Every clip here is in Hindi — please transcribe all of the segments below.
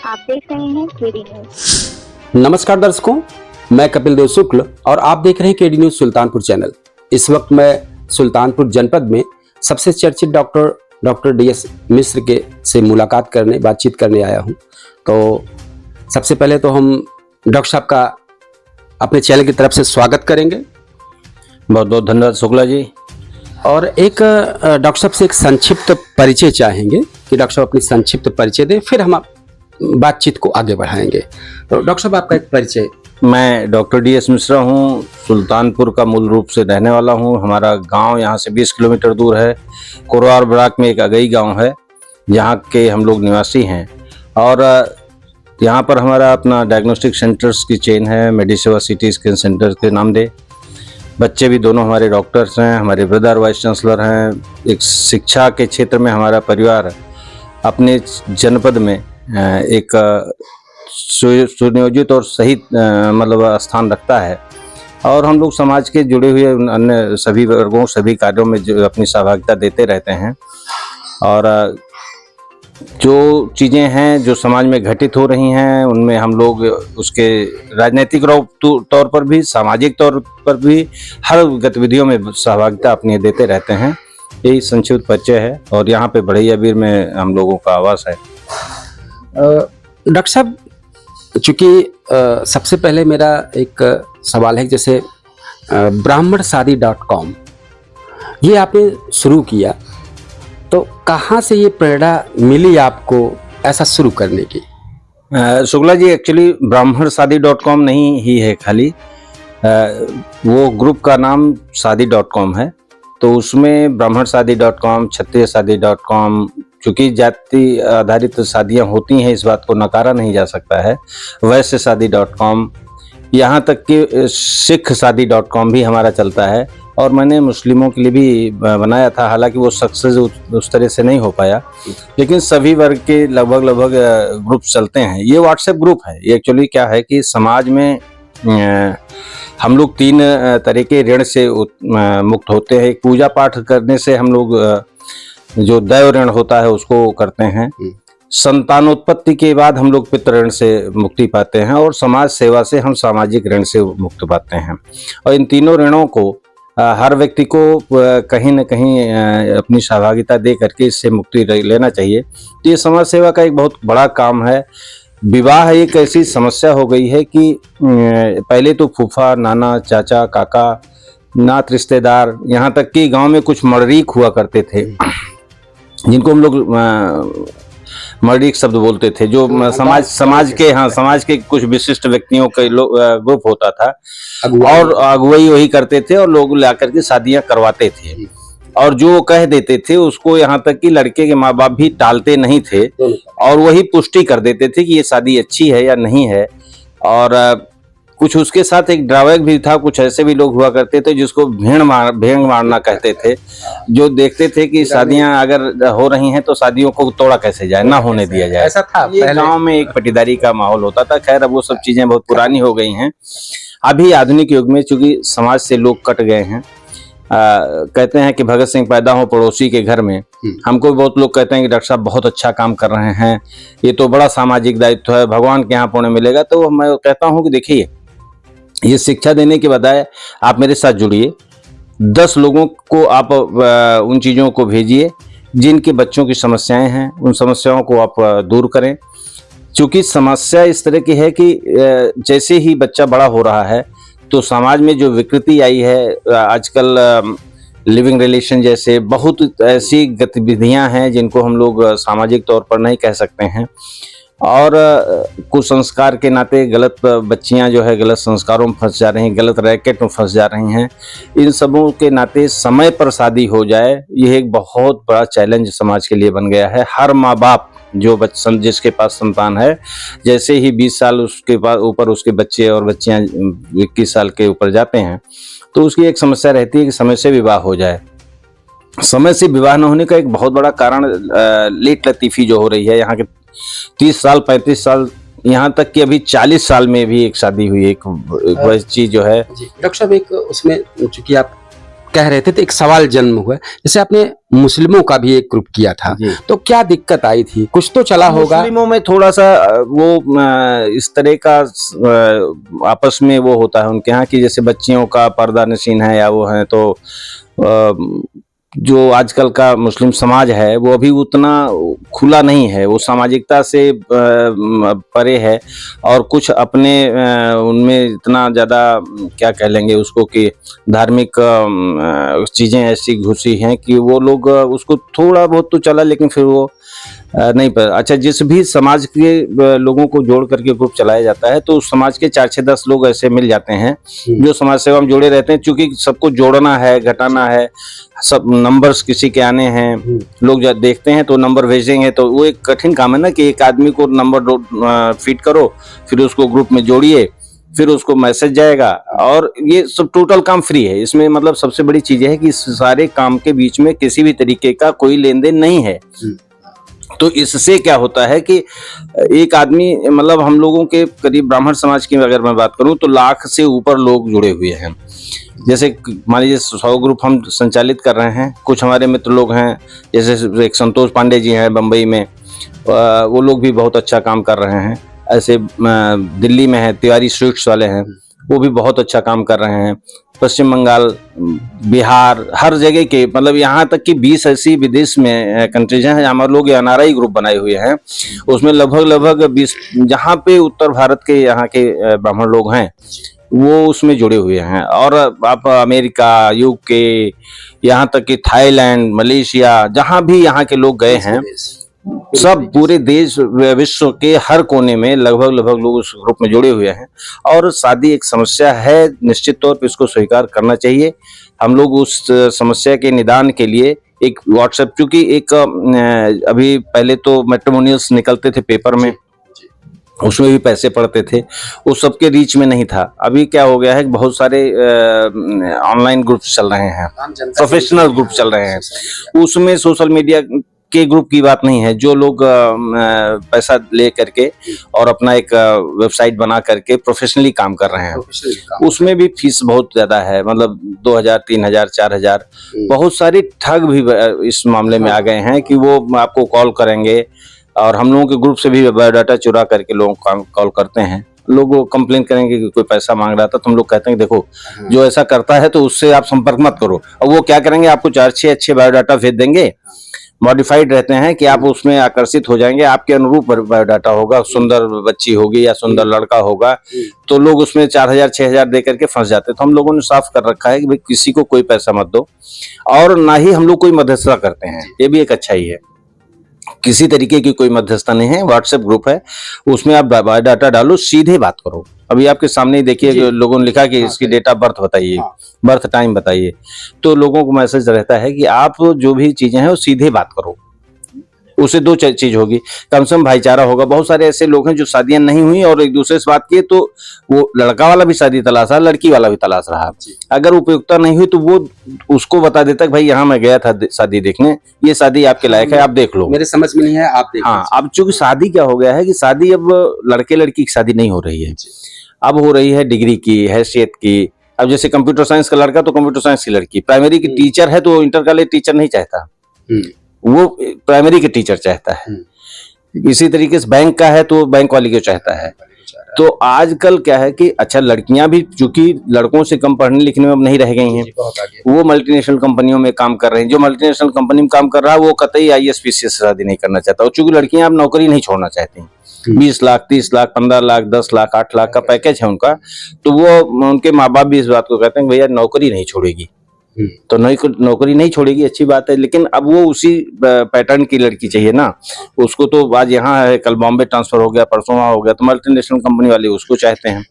आप देख रहे हैं केडी न्यूज। नमस्कार दर्शकों, मैं कपिल देव शुक्ल और आप देख रहे हैं केडी न्यूज सुल्तानपुर चैनल। इस वक्त मैं सुल्तानपुर जनपद में सबसे चर्चित डॉक्टर DS मिश्र के से बातचीत करने आया हूं। तो सबसे पहले तो हम डॉक्टर साहब का अपने चैनल की तरफ से स्वागत करेंगे। बहुत बहुत धन्यवाद शुक्ला जी। और एक डॉक्टर साहब से एक संक्षिप्त परिचय चाहेंगे कि डॉक्टर साहब अपनी संक्षिप्त परिचय दें, फिर हम बातचीत को आगे बढ़ाएंगे। तो डॉक्टर साहब आपका एक परिचय। मैं डॉक्टर DS मिश्रा हूँ, सुल्तानपुर का मूल रूप से रहने वाला हूँ। हमारा गांव यहाँ से 20 किलोमीटर दूर है। कोरवार ब्लॉक में एक अगई गांव है, यहाँ के हम लोग निवासी हैं। और यहाँ पर हमारा अपना डायग्नोस्टिक सेंटर्स की चेन है, मेडिसेवा सिटी स्कैन सेंटर के नाम दे। बच्चे भी दोनों हमारे डॉक्टर्स हैं, हमारे ब्रदर वाइस चांसलर हैं। एक शिक्षा के क्षेत्र में हमारा परिवार अपने जनपद में एक सुनियोजित और सही मतलब स्थान रखता है। और हम लोग समाज के जुड़े हुए अन्य सभी वर्गों सभी कार्यों में जो अपनी सहभागिता देते रहते हैं। और जो चीज़ें हैं जो समाज में घटित हो रही हैं उनमें हम लोग उसके राजनीतिक तौर पर भी, सामाजिक तौर पर भी हर गतिविधियों में सहभागिता अपनी देते रहते हैं। यही संक्षिप्त परिचय है। और यहाँ पे बढ़ैया बीर में हम लोगों का आवास है। डॉक्टर साहब, चूँकि सबसे पहले मेरा एक सवाल है, जैसे brahmanshaadi.com ये आपने शुरू किया, तो कहाँ से ये प्रेरणा मिली आपको ऐसा शुरू करने की? शुक्ला जी, एक्चुअली brahmanshaadi.com नहीं ही है खाली, वो ग्रुप का नाम शादी.com है। तो उसमें brahmanshaadi.com, क्षत्रियशादी.com, चूँकि जाति आधारित शादियाँ होती हैं इस बात को नकारा नहीं जा सकता है, वैश्यशादी.com, यहाँ तक कि सिखशादी.com भी हमारा चलता है। और मैंने मुस्लिमों के लिए भी बनाया था, हालांकि वो सक्सेस उस तरह से नहीं हो पाया, लेकिन सभी वर्ग के लगभग ग्रुप चलते हैं। ये व्हाट्सएप ग्रुप है। ये एक्चुअली क्या है कि समाज में हम लोग 3 तरह के ऋण से मुक्त होते हैं। एक पूजा पाठ करने से हम लोग जो दैव ऋण होता है उसको करते हैं। संतानोत्पत्ति के बाद हम लोग पितृ ऋण से मुक्ति पाते हैं। और समाज सेवा से हम सामाजिक ऋण से मुक्त पाते हैं। और इन तीनों ऋणों को हर व्यक्ति को कहीं न कहीं अपनी सहभागिता दे करके इससे मुक्ति लेना चाहिए। तो ये समाज सेवा का एक बहुत बड़ा काम है। विवाह एक ऐसी समस्या हो गई है कि पहले तो फूफा, नाना, चाचा, काका, नात रिश्तेदार, यहाँ तक कि गांव में कुछ मर्रीक हुआ करते थे, जिनको हम लोग मर्रीक शब्द बोलते थे, जो समाज के कुछ विशिष्ट व्यक्तियों का ग्रुप होता था। और अगुवाई वही करते थे और लोग ला करके शादियां करवाते थे। और जो कह देते थे उसको यहाँ तक कि लड़के के माँ बाप भी टालते नहीं थे और वही पुष्टि कर देते थे कि ये शादी अच्छी है या नहीं है। और कुछ उसके साथ एक ड्राबैक भी था। कुछ ऐसे भी लोग हुआ करते थे जिसको भेंग मारना कहते थे, जो देखते थे कि शादियां अगर हो रही हैं तो शादियों को तोड़ा कैसे जाए, ना होने दिया जाए। ऐसा था। ये गांव में एक पटीदारी का माहौल होता था। खैर, अब वो सब चीजें बहुत पुरानी हो गई हैं। अभी आधुनिक युग में चूंकि समाज से लोग कट गए हैं, कहते हैं कि भगत सिंह पैदा हो पड़ोसी के घर में। हमको भी बहुत लोग कहते हैं कि डॉक्टर साहब बहुत अच्छा काम कर रहे हैं, ये तो बड़ा सामाजिक दायित्व है, भगवान के यहाँ पुण्य मिलेगा। तो मैं कहता हूँ कि देखिए, ये शिक्षा देने के बजाय आप मेरे साथ जुड़िए, 10 लोगों को आप उन चीज़ों को भेजिए जिनके बच्चों की समस्याएं हैं, उन समस्याओं को आप दूर करें। क्योंकि समस्या इस तरह की है कि जैसे ही बच्चा बड़ा हो रहा है तो समाज में जो विकृति आई है, आजकल लिविंग रिलेशन जैसे बहुत ऐसी गतिविधियां हैं जिनको हम लोग सामाजिक तौर पर नहीं कह सकते हैं। और कुसंस्कार के नाते गलत बच्चियां जो है गलत संस्कारों में फंस जा रही हैं, गलत रैकेट में फंस जा रही हैं। इन सबों के नाते समय पर शादी हो जाए, यह एक बहुत बड़ा चैलेंज समाज के लिए बन गया है। हर माँ बाप जो जिसके पास संतान है, जैसे ही 20 साल उसके पास ऊपर उसके बच्चे और बच्चियां 21 साल के ऊपर जाते हैं तो उसकी एक समस्या रहती है कि समय से विवाह हो जाए। समय से विवाह न होने का एक बहुत बड़ा कारण लेट लतीफ़ी जो हो रही है। यहाँ के 30 साल 35 साल, यहाँ तक कि अभी 40 साल में भी एक शादी हुई, एक चीज जो है। डॉक्टर साहब, एक उसमें चूंकि आप कह रहे थे तो एक सवाल जन्म हुआ, जैसे आपने मुस्लिमों का भी एक ग्रुप किया था, जी। तो क्या दिक्कत आई थी? कुछ तो चला होगा। मुस्लिमों में थोड़ा सा वो इस तरह का आपस में वो होता है उनके यहाँ कि जैसे बच्चियों का पर्दा नशीन है या वो है, तो जो आजकल का मुस्लिम समाज है वो अभी उतना खुला नहीं है, वो सामाजिकता से परे है और कुछ अपने उनमें इतना ज़्यादा क्या कह लेंगे उसको कि धार्मिक चीज़ें ऐसी घुसी हैं कि वो लोग उसको थोड़ा बहुत तो चला, लेकिन फिर वो नहीं पर अच्छा जिस भी समाज के लोगों को जोड़ करके ग्रुप चलाया जाता है तो उस समाज के 4-6-10 लोग ऐसे मिल जाते हैं जो समाज सेवा में जुड़े रहते हैं, क्योंकि सबको जोड़ना है, घटाना है, सब नंबर्स किसी के आने हैं, लोग जब देखते हैं तो नंबर भेजेंगे, तो वो एक कठिन काम है ना कि एक आदमी को नंबर फीड करो, फिर उसको ग्रुप में जोड़िए, फिर उसको मैसेज जाएगा, और ये सब टोटल काम फ्री है। इसमें मतलब सबसे बड़ी चीज है कि इस सारे काम के बीच में किसी भी तरीके का कोई लेन देन नहीं है। तो इससे क्या होता है कि एक आदमी मतलब हम लोगों के करीब ब्राह्मण समाज की अगर मैं बात करूं तो लाख से ऊपर लोग जुड़े हुए हैं। जैसे मान लीजिए 100 ग्रुप हम संचालित कर रहे हैं, कुछ हमारे मित्र लोग हैं, जैसे एक संतोष पांडे जी हैं बम्बई में, वो लोग भी बहुत अच्छा काम कर रहे हैं। ऐसे दिल्ली में है तिवारी स्वीट्स वाले हैं, वो भी बहुत अच्छा काम कर रहे हैं। पश्चिम बंगाल, बिहार, हर जगह के मतलब यहाँ तक कि 20 ऐसी विदेश में कंट्रीज हैं हमारे लोग एनआरआई ग्रुप बनाए हुए हैं, उसमें लगभग 20 जहाँ पे उत्तर भारत के यहाँ के ब्राह्मण लोग हैं वो उसमें जुड़े हुए हैं। और आप अमेरिका, यूके, यहाँ तक कि थाईलैंड, मलेशिया, जहाँ भी यहाँ के लोग गए हैं, सब पूरे देश विश्व के हर कोने में लगभग लोग उस ग्रुप में जुड़े हुए हैं। और शादी एक समस्या है, निश्चित तौर पे इसको स्वीकार करना चाहिए। हम लोग उस समस्या के निदान के लिए एक व्हाट्सएप, क्योंकि एक अभी पहले तो मैट्रिमोनियल्स निकलते थे पेपर में, उसमें भी पैसे पड़ते थे, उस सबके रीच में नहीं था। अभी क्या हो गया है कि बहुत सारे ऑनलाइन ग्रुप चल रहे हैं, प्रोफेशनल ग्रुप चल रहे हैं, उसमें सोशल मीडिया के ग्रुप की बात नहीं है। जो लोग पैसा ले करके और अपना एक वेबसाइट बना करके प्रोफेशनली काम कर रहे हैं, उसमें भी फीस बहुत ज्यादा है, मतलब 2000, 3000, 4000। बहुत सारे ठग भी इस मामले में आ गए हैं कि वो आपको कॉल करेंगे, और हम लोगों के ग्रुप से भी बायोडाटा चुरा करके लोगों को कॉल करते हैं। लोग कंप्लेन करेंगे कि कोई पैसा मांग रहा था, तो हम लोग कहते हैं कि देखो जो ऐसा करता है तो उससे आप संपर्क मत करो। और वो क्या करेंगे, आपको 4-6 अच्छे बायोडाटा भेज देंगे, मॉडिफाइड रहते हैं कि आप उसमें आकर्षित हो जाएंगे, आपके अनुरूप बायोडाटा होगा, सुंदर बच्ची होगी या सुंदर लड़का होगा, तो लोग उसमें 4000, 6000 दे करके फंस जाते हैं। तो हम लोगों ने साफ कर रखा है कि भाई किसी को कोई पैसा मत दो, और ना ही हम लोग कोई मध्यस्थता करते हैं, ये भी एक अच्छाई है। किसी तरीके की कोई मध्यस्थता नहीं है, व्हाट्सएप ग्रुप है, उसमें आप बायोडाटा डालो, सीधे बात करो। अभी आपके सामने ही देखिए लोगों ने लिखा कि इसकी डेट ऑफ बर्थ बताइए, बर्थ टाइम बताइए, तो लोगों को मैसेज रहता है कि आप जो भी चीजें हैं वो सीधे बात करो, उससे दो चीज होगी, कम से कम भाईचारा होगा। बहुत सारे ऐसे लोग हैं जो शादियां नहीं हुई और एक दूसरे से बात किए, तो वो लड़का वाला भी शादी तलाश रहा, लड़की वाला भी तलाश रहा, अगर उपयुक्ता नहीं हुई तो वो उसको बता देता कि भाई यहाँ मैं गया था शादी देखने, ये शादी आपके लायक है, आप देख लो, मेरे समझ में नहीं है, आप देख। हाँ, अब चूंकि शादी क्या हो गया है कि शादी अब लड़के लड़की की शादी नहीं हो रही है, अब हो रही है डिग्री की, हैसियत की। अब जैसे कंप्यूटर साइंस का लड़का तो कंप्यूटर साइंस की लड़की, प्राइमरी की टीचर है तो इंटर कॉलेज टीचर नहीं चाहता, वो प्राइमरी के टीचर चाहता है। इसी तरीके से बैंक का है तो बैंक वाली को चाहता है। तो आजकल क्या है कि अच्छा लड़कियां भी चूंकि लड़कों से कम पढ़ने लिखने में अब नहीं रह गई हैं, वो मल्टीनेशनल कंपनियों में काम कर रहे हैं। जो मल्टीनेशनल कंपनी में काम कर रहा है वो कतई IAS PCS से शादी नहीं करना चाहता, और चूंकि लड़कियां अब नौकरी नहीं छोड़ना चाहती, 20 लाख, 30 लाख, 15 लाख, 10 लाख, 8 लाख का पैकेज है उनका, तो वो उनके माँ बाप भी इस बात को कहते हैं भैया नौकरी नहीं छोड़ेगी, तो नौकरी नहीं छोड़ेगी, अच्छी बात है, लेकिन अब वो उसी पैटर्न की लड़की चाहिए ना। उसको तो आज यहाँ है, कल बॉम्बे ट्रांसफर हो गया, परसों वहाँ हो गया, तो मल्टीनेशनल कंपनी वाले उसको चाहते हैं।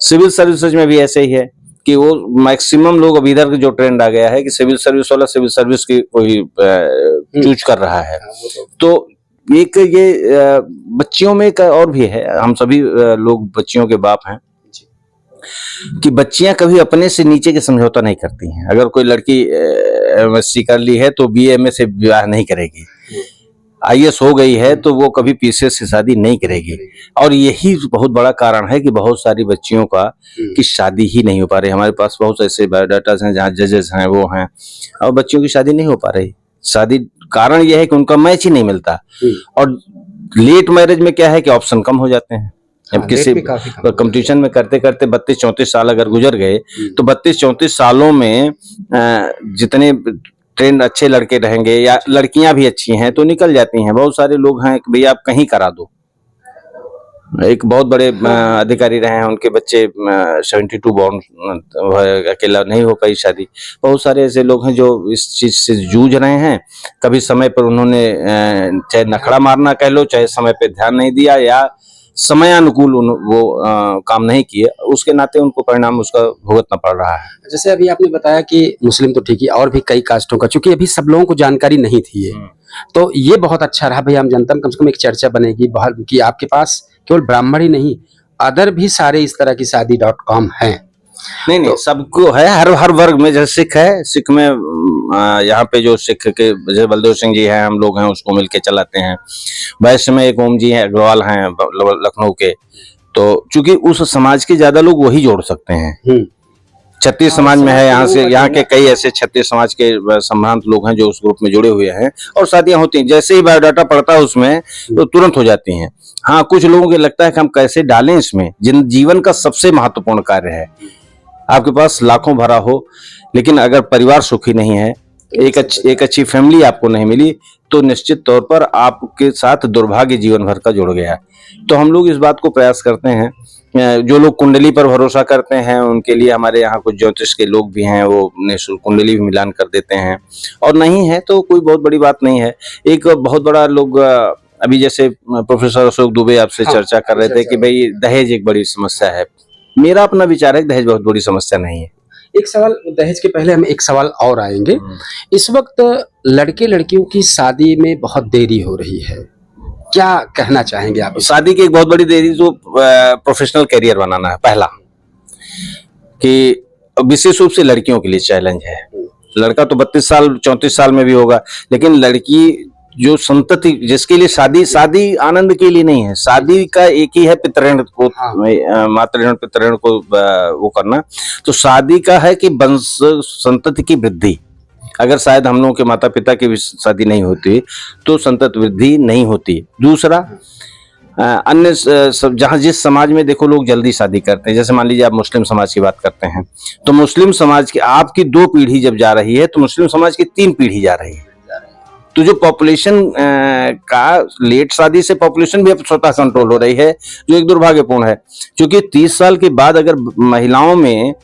सिविल सर्विसेज में भी ऐसे ही है कि वो मैक्सिमम लोग अब इधर जो ट्रेंड आ गया है कि सिविल सर्विस वाला सिविल सर्विस की कोई चूज कर रहा है। तो एक ये बच्चियों में एक और भी है, हम सभी लोग बच्चियों के बाप हैं, कि बच्चियां कभी अपने से नीचे के समझौता नहीं करती हैं। अगर कोई लड़की MSc कर ली है तो BA MA से विवाह नहीं करेगी। आईएएस हो गई है तो वो कभी पीसीएस से शादी नहीं करेगी। और यही बहुत बड़ा कारण है कि बहुत सारी बच्चियों का की शादी ही नहीं हो पा रही। हमारे पास बहुत ऐसे बायोडाटास हैं जहाँ जजेस हैं, वो हैं, और बच्चियों की शादी नहीं हो पा रही। शादी कारण यह है कि उनका मैच ही नहीं मिलता। और लेट मैरिज में क्या है कि ऑप्शन कम हो जाते हैं। अब किसी कंपटीशन में करते करते 32-34 साल अगर गुजर गए तो 32-34 सालों में जितने ट्रेंड अच्छे लड़के रहेंगे या लड़कियां भी अच्छी हैं तो निकल जाती हैं। बहुत सारे लोग हैं कि भैया आप कहीं करा दो। एक बहुत बड़े अधिकारी रहे हैं, उनके बच्चे 72 बॉर्न, अकेला नहीं हो पाई शादी। बहुत सारे ऐसे लोग हैं जो इस चीज से जूझ रहे हैं। कभी समय पर उन्होंने चाहे नखड़ा मारना कह लो, चाहे समय पे ध्यान नहीं दिया या समयानुकूल वो काम नहीं किए, उसके नाते उनको परिणाम उसका भुगतना पड़ रहा है। जैसे अभी आपने बताया कि मुस्लिम तो ठीक है, और भी कई कास्टों का, चूंकि अभी सब लोगों को जानकारी नहीं थी ये, तो ये बहुत अच्छा रहा भैया। हम जनता में कम से कम एक चर्चा बनेगी बाहर कि आपके पास केवल ब्राह्मण ही नहीं, अदर भी सारे इस तरह की शादी.com हैं। नहीं नहीं, सबको है, हर वर्ग में। जैसे सिख है, सिख में यहाँ पे जो सिख के जैसे बलदेव सिंह जी हैं, हम लोग हैं, उसको मिलके चलाते हैं। वैश्य में एक ओम जी हैं, अग्रवाल हैं लखनऊ के। तो चूंकि उस समाज के ज्यादा लोग वही जोड़ सकते हैं। छत्तीस समाज में है, यहाँ से यहाँ के कई ऐसे छत्तीस समाज के संभ्रांत लोग हैं जो उस ग्रुप में जुड़े हुए हैं, और शादियां होती हैं। जैसे ही बायोडाटा पड़ता है उसमें तो तुरंत हो जाती हैं। हाँ, कुछ लोगों को लगता है कि हम कैसे डालें इसमें, जिन जीवन का सबसे महत्वपूर्ण कार्य है। आपके पास लाखों भरा हो, लेकिन अगर परिवार सुखी नहीं है, एक अच्छी फैमिली आपको नहीं मिली, तो निश्चित तौर पर आपके साथ दुर्भाग्य जीवन भर का जुड़ गया। तो हम लोग इस बात को प्रयास करते हैं। जो लोग कुंडली पर भरोसा करते हैं उनके लिए हमारे यहाँ कुछ ज्योतिष के लोग भी हैं, वो निःशुल्क कुंडली भी मिलान कर देते हैं। और नहीं है तो कोई बहुत बड़ी बात नहीं है। एक बहुत बड़ा लोग अभी जैसे प्रोफेसर अशोक दुबे आपसे चर्चा कर रहे थे कि भाई दहेज एक बड़ी समस्या है। मेरा अपना विचार है कि दहेज बहुत बड़ी समस्या नहीं है। एक सवाल दहेज के पहले हम एक सवाल और आएंगे। इस वक्त लड़के लड़कियों की शादी में बहुत देरी हो रही है, क्या कहना चाहेंगे आप? शादी की एक बहुत बड़ी देरी तो प्रोफेशनल करियर बनाना है पहला, कि विशेष रूप से लड़कियों के लिए चैलेंज है। लड़का तो 32 साल 34 साल में भी होगा, लेकिन लड़की जो संतति, जिसके लिए शादी आनंद के लिए नहीं है। शादी का एक ही है पितृण को, मातृण पितृण को वो करना। तो शादी का है कि वंश संतति की वृद्धि। अगर शायद हम लोगों के माता पिता की भी शादी नहीं होती तो संतति वृद्धि नहीं होती। दूसरा, अन्य जहाँ जिस समाज में देखो लोग जल्दी शादी करते हैं, जैसे मान लीजिए आप मुस्लिम समाज की बात करते हैं, तो मुस्लिम समाज की आपकी 2 पीढ़ी जब जा रही है तो मुस्लिम समाज की 3 पीढ़ी जा रही है। तो जो पॉपुलेशन का लेट शादी से पॉपुलेशन भी अब स्वतः कंट्रोल हो रही है, जो एक दुर्भाग्यपूर्ण है। क्योंकि 30 साल के बाद अगर महिलाओं में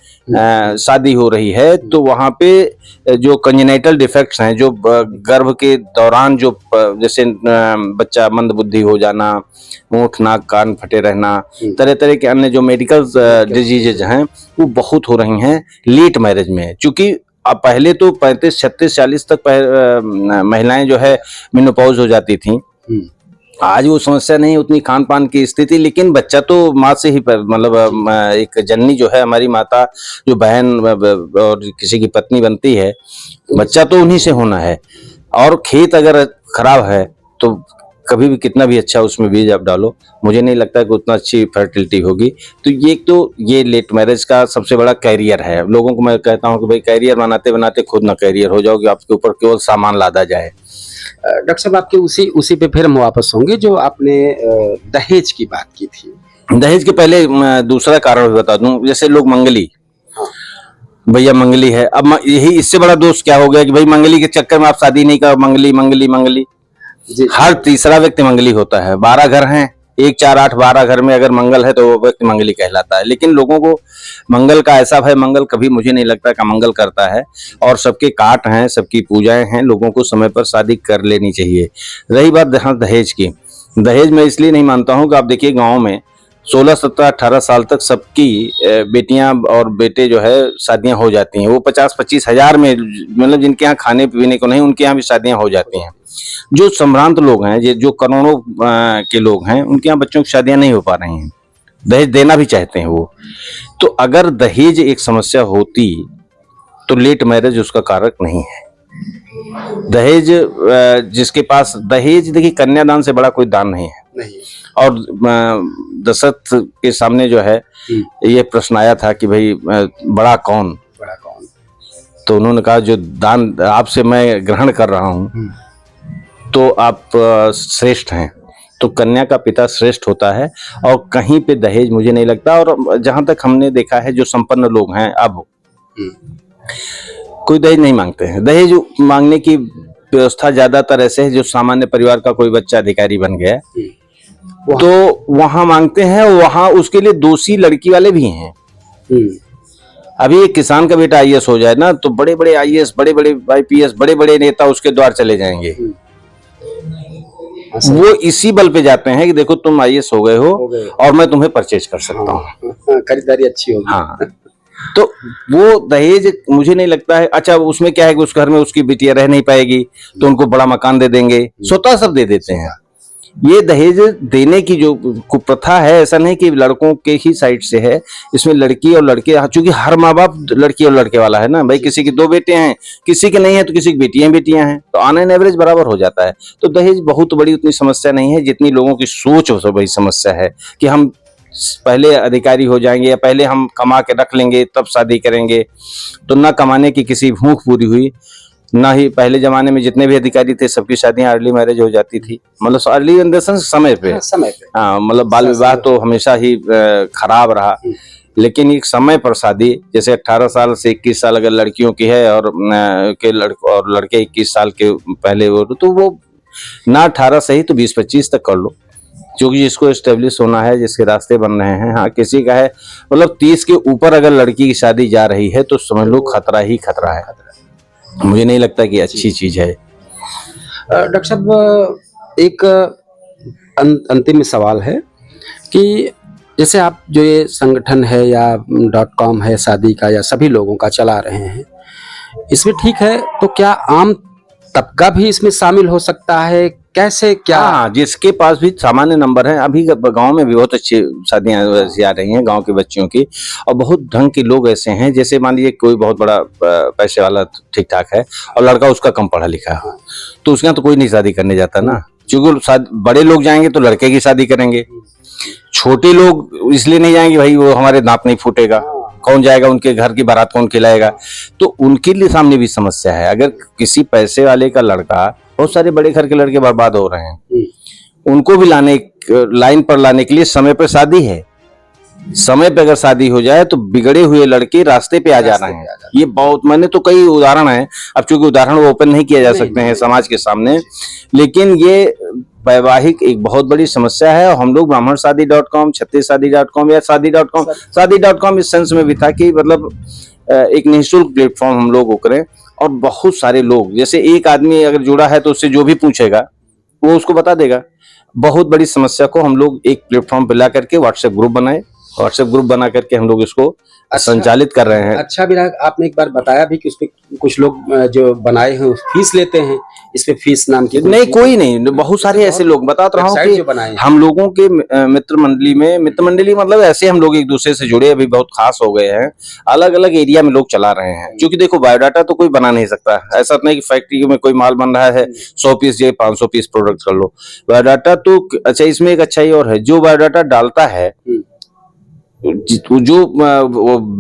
शादी हो रही है तो वहां पे जो कंजेनाइटल डिफेक्ट्स हैं, जो गर्भ के दौरान जो जैसे बच्चा मंद बुद्धि हो जाना, होंठ नाक कान फटे रहना, तरह तरह के अन्य जो मेडिकल डिजीजेज हैं वो बहुत हो रही हैं लेट मैरिज में। चूंकि अब पहले तो 35, 36, 40 तक महिलाएं जो है मेनोपॉज हो जाती थी। आज वो समस्या नहीं, उतनी खान पान की स्थिति, लेकिन बच्चा तो माँ से ही मतलब एक जननी जो है हमारी माता, जो बहन और किसी की पत्नी बनती है, बच्चा तो उन्हीं से होना है। और खेत अगर खराब है तो कभी भी कितना भी अच्छा उसमें बीज आप डालो, मुझे नहीं लगता कि उतना अच्छी फर्टिलिटी होगी। तो ये लेट मैरिज का सबसे बड़ा कैरियर है। लोगों को मैं कहता हूँ कि भाई कैरियर बनाते बनाते खुद ना कैरियर हो जाओ कि आपके ऊपर केवल सामान लादा जाए। डॉक्टर साहब, आपके उसी पे फिर हम वापस होंगे जो आपने दहेज की बात की थी। दहेज के पहले दूसरा कारण भी बता दूं, जैसे लोग मंगली, भैया मंगली है। अब यही इससे बड़ा दोष क्या हो गया कि भाई मंगली के चक्कर में आप शादी नहीं कर, मंगली मंगली मंगली। हर तीसरा व्यक्ति मंगली होता है। 12 घर हैं, 1, 4, 8, 12 घर में अगर मंगल है तो वो व्यक्ति मंगली कहलाता है। लेकिन लोगों को मंगल का ऐसा भय, मंगल कभी मुझे नहीं लगता कि मंगल करता है। और सबके काट हैं, सबकी पूजाएं हैं, लोगों को समय पर शादी कर लेनी चाहिए। रही बात दहेज की, दहेज मैं इसलिए नहीं मानता हूँ कि आप देखिए गाँव में 16, 17, 18 साल तक सबकी बेटियां और बेटे जो है शादियां हो जाती हैं। वो 50-25 हजार में, मतलब जिनके यहाँ खाने पीने को नहीं, उनके यहाँ भी शादियां हो जाती हैं। जो संभ्रांत लोग हैं, जो करोड़ों के लोग हैं, उनके यहाँ बच्चों की शादियां नहीं हो पा रही हैं। दहेज देना भी चाहते हैं वो। तो अगर दहेज एक समस्या होती तो लेट मैरिज उसका कारक नहीं है। दहेज जिसके पास दहेज, देखिए कन्यादान से बड़ा कोई दान नहीं है। नहीं। और दशरथ के सामने जो है ये प्रश्न आया था कि भाई बड़ा कौन। तो उन्होंने कहा जो दान आपसे मैं ग्रहण कर रहा हूँ तो आप श्रेष्ठ हैं। तो कन्या का पिता श्रेष्ठ होता है और कहीं पे दहेज मुझे नहीं लगता। और जहां तक हमने देखा है जो संपन्न लोग हैं अब कोई दहेज नहीं मांगते हैं। दहेज मांगने की व्यवस्था ज्यादातर ऐसे है जो सामान्य परिवार का कोई बच्चा अधिकारी बन गया तो वहां मांगते हैं। वहां उसके लिए दोषी लड़की वाले भी हैं। अभी एक किसान का बेटा आईएएस हो जाए ना तो बड़े बड़े आईएएस, बड़े बड़े आईपीएस, बड़े बड़े नेता उसके द्वार चले जाएंगे। वो इसी बल पे जाते हैं कि देखो तुम आईएएस हो गए हो और मैं तुम्हें परचेज कर सकता हूँ, खरीदारी अच्छी होगी। हाँ, तो वो दहेज मुझे नहीं लगता है। अच्छा, उसमें क्या है कि उस घर में उसकी बिटिया रह नहीं पाएगी तो उनको बड़ा मकान दे देंगे, स्वतः सब दे देते हैं। ये दहेज देने की जो कुप्रथा है, ऐसा नहीं कि लड़कों के ही साइड से है, इसमें लड़की और लड़के, चूंकि हर माँ बाप लड़की और लड़के वाला है ना भाई। किसी की 2 बेटे हैं, किसी के नहीं है तो किसी की बेटियां हैं, तो ऑन एन एवरेज बराबर हो जाता है। तो दहेज बहुत बड़ी उतनी समस्या नहीं है जितनी लोगों की सोच हो बड़ी समस्या है कि हम पहले अधिकारी हो जाएंगे या पहले हम कमा के रख लेंगे तब शादी करेंगे। तो ना कमाने की किसी भूख पूरी हुई, ना ही पहले जमाने में जितने भी अधिकारी थे सबकी शादियां अर्ली मैरिज हो जाती थी, मतलब अर्ली इन द सेंस समय पे। हाँ, मतलब बाल विवाह तो हमेशा ही खराब रहा, लेकिन एक समय पर शादी, जैसे 18 साल से 21 साल अगर लड़कियों की है और लड़के 21 साल के पहले हो तो वो ना 18 सही तो 20-25 तक कर लो, क्योंकि जिसको एस्टेब्लिश होना है, जिसके रास्ते बन रहे हैं। हाँ, किसी का है मतलब 30 के ऊपर अगर लड़की की शादी जा रही है तो समझ लो खतरा ही खतरा है। मुझे नहीं लगता कि अच्छी चीज है। डॉक्टर साहब, एक अंतिम सवाल है कि जैसे आप जो ये संगठन है या .com है शादी का या सभी लोगों का चला रहे हैं, इसमें ठीक है, तो क्या आम तबका भी इसमें शामिल हो सकता है? कैसे क्या? हाँ, जिसके पास भी सामान्य नंबर है। अभी गांव में भी बहुत अच्छी शादियां आ रही हैं गांव की बच्चियों की, और बहुत ढंग के लोग ऐसे हैं। जैसे मान लीजिए कोई बहुत बड़ा पैसे वाला ठीक ठाक है और लड़का उसका कम पढ़ा लिखा है, तो उसके यहाँ तो कोई नहीं शादी करने जाता ना, क्योंकि बड़े लोग जाएंगे तो लड़के की शादी करेंगे, छोटे लोग इसलिए नहीं जाएंगे भाई वो हमारे दांत नहीं फूटेगा, कौन जाएगा उनके घर की बारात, कौन खिलाएगा। तो उनके लिए सामने भी समस्या है। अगर किसी पैसे वाले का लड़का, बहुत सारे बड़े घर के लड़के बर्बाद हो रहे हैं, उनको भी लाइन पर लाने के लिए समय पर शादी है। समय पे अगर शादी हो जाए तो बिगड़े हुए लड़के रास्ते पे आ जा रहे हैं। ये बहुत, मैंने तो कई उदाहरण है, अब चूंकि उदाहरण वो ओपन नहीं किया जा सकते हैं समाज के सामने, लेकिन ये वैवाहिक एक बहुत बड़ी समस्या है। और हम लोग ब्राह्मणशादी.com, क्षत्रियशादी.com या शादी.com इस सेंस में भी था कि मतलब एक निःशुल्क प्लेटफॉर्म हम लोग करें, और बहुत सारे लोग, जैसे एक आदमी अगर जुड़ा है तो उससे जो भी पूछेगा वो उसको बता देगा। बहुत बड़ी समस्या को हम लोग एक प्लेटफॉर्म पे ला करके व्हाट्सएप ग्रुप बनाए, व्हाट्सएप ग्रुप बना करके हम लोग इसको संचालित कर रहे हैं। अच्छा भी रहा, आपने एक बार बताया भी कि उसपे कुछ लोग जो बनाए हैं फीस लेते हैं, इस पे फीस नाम की नहीं, कोई नहीं, बहुत सारे ऐसे लोग बता रहा हूँ कि हम लोगों के मित्र मंडली मतलब ऐसे हम लोग एक दूसरे से जुड़े अभी बहुत खास हो गए हैं। अलग अलग एरिया में लोग चला रहे हैं, क्योंकि देखो बायोडाटा तो कोई बना नहीं सकता। ऐसा नहीं कि फैक्ट्री में कोई माल बन रहा है 100 पीस या 500 पीस प्रोडक्ट कर लो, बायोडाटा तो अच्छा। इसमें एक अच्छाई और है, जो बायोडाटा डालता है, जो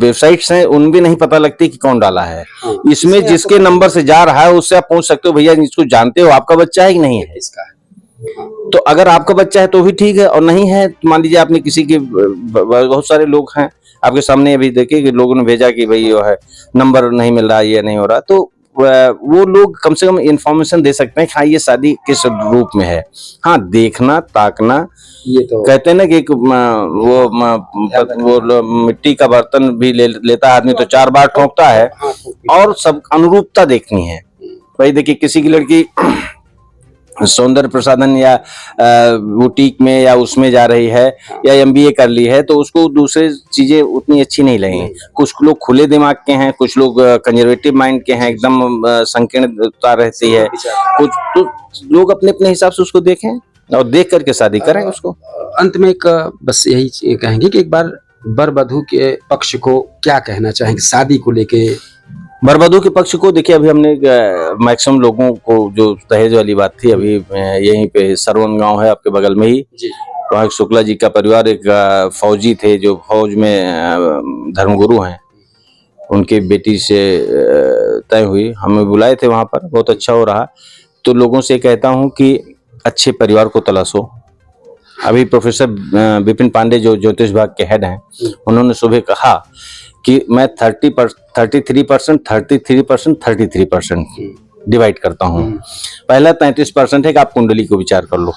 वेबसाइट्स हैं उनमें नहीं पता लगती कि कौन डाला है। इसमें जिसके नंबर से जा रहा है उससे आप पूछ सकते हो, भैया इसको जानते हो, आपका बच्चा है कि नहीं है इसका। तो अगर आपका बच्चा है तो भी ठीक है, और नहीं है तो मान लीजिए आपने किसी के, बहुत सारे लोग हैं आपके सामने अभी देखे कि लोगों ने भेजा कि भाई वो है नंबर नहीं मिल रहा, ये नहीं हो रहा, तो वो लोग कम से कम इंफॉर्मेशन दे सकते हैं कि हाँ ये शादी किस रूप में है। हाँ, देखना ताकना, ये तो कहते हैं ना कि वो मिट्टी का बर्तन भी लेता है आदमी तो 4 बार ठोकता है, और सब अनुरूपता देखनी है भाई। देखिए किसी की लड़की सौंदर्य प्रसाधन या बुटीक में या उसमें जा रही है या एमबीए कर ली है, तो उसको दूसरे चीजें उतनी अच्छी नहीं लगेंगी। कुछ लोग खुले दिमाग के हैं, कुछ लोग कंजर्वेटिव माइंड के हैं, एकदम संकीर्णता रहती है। कुछ तो लोग अपने अपने हिसाब से उसको देखें और देख करके शादी करें उसको। अंत में एक बस यही कहेंगे कि एक बार वर वधू के पक्ष को क्या कहना चाहेंगे शादी को लेके? बर्बादों के पक्ष को देखिए, अभी हमने मैक्सिमम लोगों को जो दहेज वाली बात थी, अभी यहीं पे सरवन गांव है आपके बगल में ही, वहाँ शुक्ला जी का परिवार एक फौजी थे जो फौज में धर्मगुरु हैं, उनकी बेटी से तय हुई, हमें बुलाए थे वहाँ पर, बहुत अच्छा हो रहा। तो लोगों से कहता हूँ कि अच्छे परिवार को तलाशो। अभी प्रोफेसर विपिन पांडे जो ज्योतिष विभाग के हेड हैं, उन्होंने सुबह कहा कि मैं 33% डिवाइड करता हूँ। पहला 33% है कि आप कुंडली को विचार कर लो,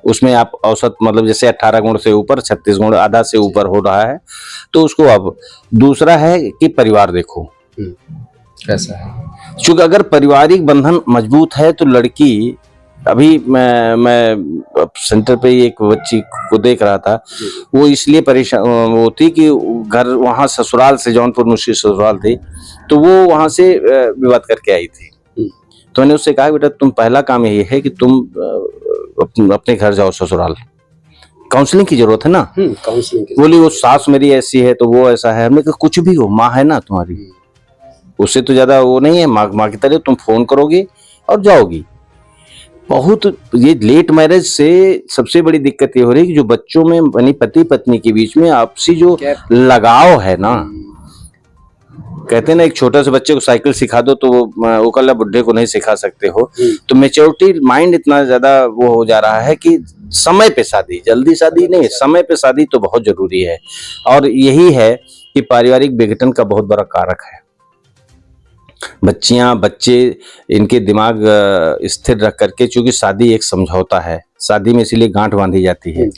उसमें आप औसत मतलब जैसे 18 गुण से ऊपर 36 गुण आधा से ऊपर हो रहा है तो उसको अब। दूसरा है कि परिवार देखो कैसा है, क्योंकि अगर पारिवारिक बंधन मजबूत है तो लड़की, अभी मैं सेंटर पे एक बच्ची को देख रहा था, वो इसलिए परेशान वो थी कि घर वहाँ ससुराल से, जौनपुर में उसकी ससुराल थी, तो वो वहाँ से विवाद करके आई थी। तो मैंने उससे कहा बेटा तुम पहला काम यही है कि तुम अपने घर जाओ ससुराल, काउंसलिंग की जरूरत है ना। काउंसलिंग की। बोली वो सास मेरी ऐसी है तो वो ऐसा है। हमने कहा कुछ भी हो, माँ है ना तुम्हारी, उससे तो ज्यादा वो नहीं है, माँ की तरह तुम फोन करोगे और जाओगी। बहुत ये लेट मैरिज से सबसे बड़ी दिक्कत ये हो रही है कि जो बच्चों में यानी पति पत्नी के बीच में आपसी जो लगाव है ना, कहते हैं ना एक छोटे से बच्चे को साइकिल सिखा दो तो वो कल बुढ़े को नहीं सिखा सकते हो। तो मेच्योरिटी माइंड इतना ज्यादा वो हो जा रहा है कि समय पे शादी, जल्दी शादी नहीं, समय पे शादी तो बहुत जरूरी है। और यही है कि पारिवारिक विघटन का बहुत बड़ा कारक है। बच्चियां बच्चे इनके दिमाग स्थिर रख करके, चूंकि शादी एक समझौता है, शादी में इसीलिए गांठ बांधी जाती है।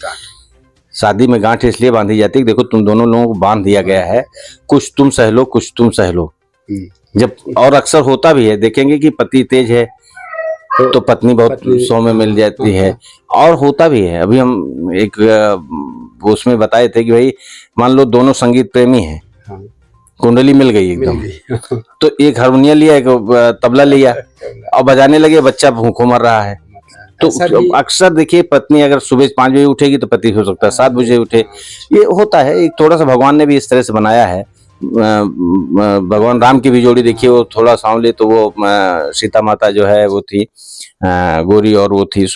शादी में गांठ इसलिए बांधी जाती है कि देखो तुम दोनों लोगों को बांध दिया गया है, कुछ तुम सह लो कुछ तुम सह लो। जब और अक्सर होता भी है, देखेंगे कि पति तेज है तो पत्नी बहुत सौ में मिल जाती है, और होता भी है। अभी हम एक उसमें बताए थे कि भाई मान लो दोनों संगीत प्रेमी हैं, कुंडली मिल गई एकदम, तो एक हारमोनियम लिया एक तबला लिया और बजाने लगे, बच्चा भूखों मर रहा है। तो अक्सर देखिए पत्नी अगर सुबह 5 बजे उठेगी तो पति हो सकता है 7 बजे उठे, ये होता है। एक थोड़ा सा भगवान ने भी इस तरह से बनाया है। भगवान राम की भी जोड़ी देखिए, वो थोड़ा सांवले, तो वो सीता माता जो है वो थी गोरी और वो थी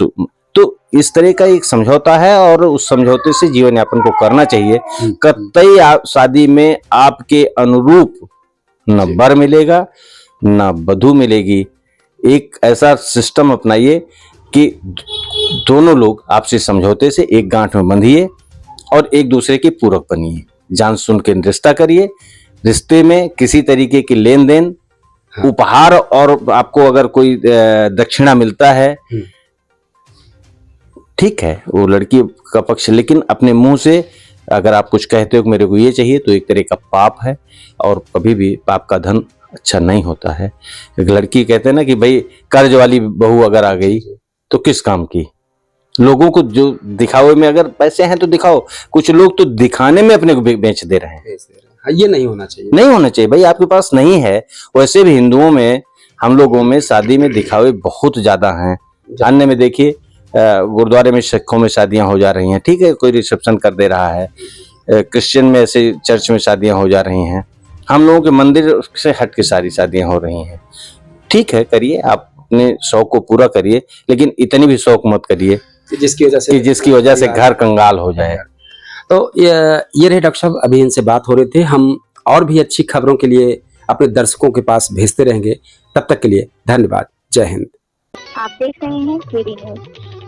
तो इस तरह का एक समझौता है और उस समझौते से जीवन यापन को करना चाहिए। कतई शादी में आपके अनुरूप न वर मिलेगा न वधू मिलेगी। एक ऐसा सिस्टम अपनाइए कि दोनों लोग आपसे समझौते से एक गांठ में बंधिए और एक दूसरे के पूरक बनिए, जान सुन के रिश्ता करिए। रिश्ते में किसी तरीके की लेन देन, उपहार और आपको अगर कोई दक्षिणा मिलता है ठीक है, वो लड़की का पक्ष, लेकिन अपने मुंह से अगर आप कुछ कहते हो कि मेरे को ये चाहिए तो एक तरह का पाप है, और कभी भी पाप का धन अच्छा नहीं होता है। एक लड़की कहते हैं ना कि भाई कर्ज वाली बहू अगर आ गई तो किस काम की। लोगों को जो दिखावे में अगर पैसे हैं तो दिखाओ, कुछ लोग तो दिखाने में अपने को बेच दे रहे हैं। ये नहीं होना चाहिए, नहीं होना चाहिए भाई, आपके पास नहीं है। वैसे भी हिंदुओं में, हम लोगों में शादी में दिखावे बहुत ज्यादा हैं। अन्य में देखिए गुरुद्वारे में सिखों में शादियां हो जा रही हैं, ठीक है, कोई रिसेप्शन कर दे रहा है। क्रिश्चियन में ऐसे चर्च में शादियां हो जा रही हैं। हम लोगों के मंदिर से हट के सारी शादियां हो रही हैं। ठीक है, करिए, आप अपने शौक को पूरा करिए, लेकिन इतनी भी शौक मत करिए जिसकी वजह से घर कंगाल हो जाए। तो ये रहे डॉक्टर साहब, अभी इनसे बात हो रहे थे। हम और भी अच्छी खबरों के लिए अपने दर्शकों के पास भेजते रहेंगे। तब तक के लिए धन्यवाद। जय हिंद। आप देख रहे हैं केडी न्यूज।